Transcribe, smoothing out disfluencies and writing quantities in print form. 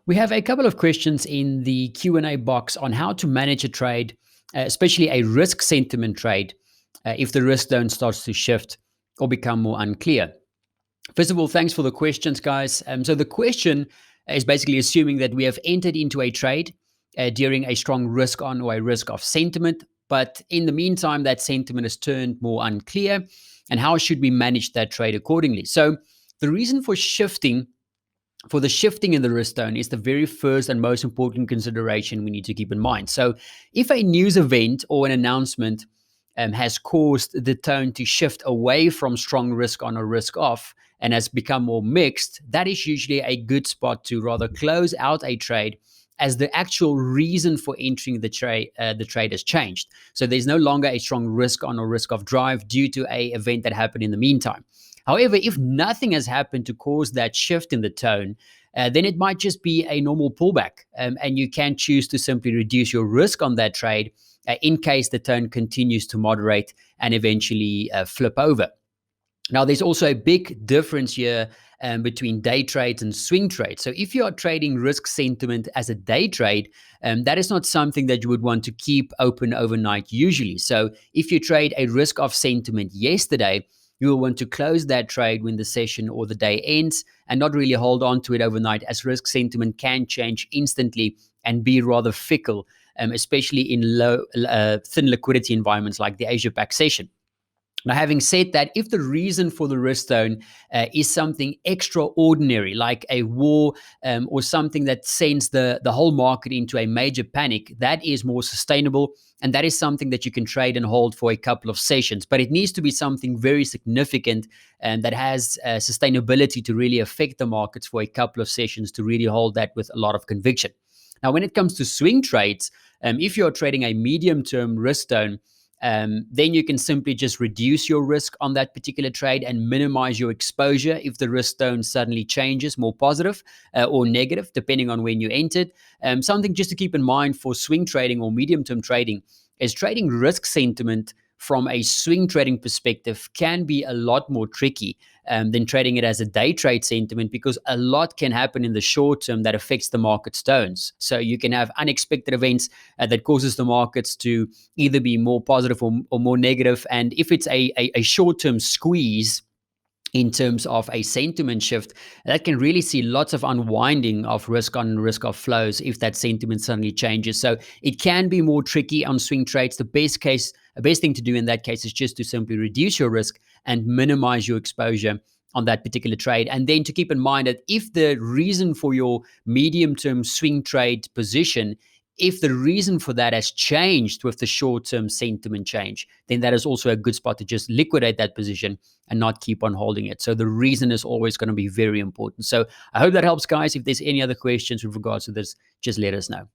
We have a couple of questions in the Q&A box on how to manage a trade, especially a risk sentiment trade, if the risk zone starts to shift or become more unclear. First of all, thanks for the questions, guys. So the question is basically assuming that we have entered into a trade during a strong risk on or a risk off sentiment, but in the meantime, that sentiment has turned more unclear. And how should we manage that trade accordingly? So the reason for the shifting in the risk zone is the very first and most important consideration we need to keep in mind. So if a news event or an announcement has caused the tone to shift away from strong risk on or risk off and has become more mixed, that is usually a good spot to rather close out a trade, as the actual reason for entering the trade has changed. So there's no longer a strong risk on or risk off drive due to a event that happened in the meantime. However, if nothing has happened to cause that shift in the tone, then it might just be a normal pullback, and you can choose to simply reduce your risk on that trade in case the tone continues to moderate and eventually flip over. Now, there's also a big difference here between day trades and swing trades. So if you are trading risk sentiment as a day trade, that is not something that you would want to keep open overnight usually. So if you trade a risk off sentiment yesterday, you will want to close that trade when the session or the day ends and not really hold on to it overnight, as risk sentiment can change instantly and be rather fickle, especially in thin liquidity environments like the Asia Pac session. Now, having said that, if the reason for the risk zone is something extraordinary, like a war or something that sends the whole market into a major panic, that is more sustainable. And that is something that you can trade and hold for a couple of sessions. But it needs to be something very significant and that has sustainability to really affect the markets for a couple of sessions to really hold that with a lot of conviction. Now, when it comes to swing trades, if you're trading a medium-term risk zone, then you can simply just reduce your risk on that particular trade and minimize your exposure if the risk zone suddenly changes more positive or negative, depending on when you entered. Something just to keep in mind for swing trading or medium-term trading is trading risk sentiment from a swing trading perspective can be a lot more tricky than trading it as a day trade sentiment, because a lot can happen in the short term that affects the market's tones. So you can have unexpected events that causes the markets to either be more positive or more negative. And if it's a short-term squeeze in terms of a sentiment shift, that can really see lots of unwinding of risk on risk off flows if that sentiment suddenly changes. So it can be more tricky on swing trades. The best thing to do in that case is just to simply reduce your risk and minimize your exposure on that particular trade. And then to keep in mind that if the reason for your medium-term swing trade position, if the reason for that has changed with the short-term sentiment change, then that is also a good spot to just liquidate that position and not keep on holding it. So the reason is always going to be very important. So I hope that helps, guys. If there's any other questions with regards to this, just let us know.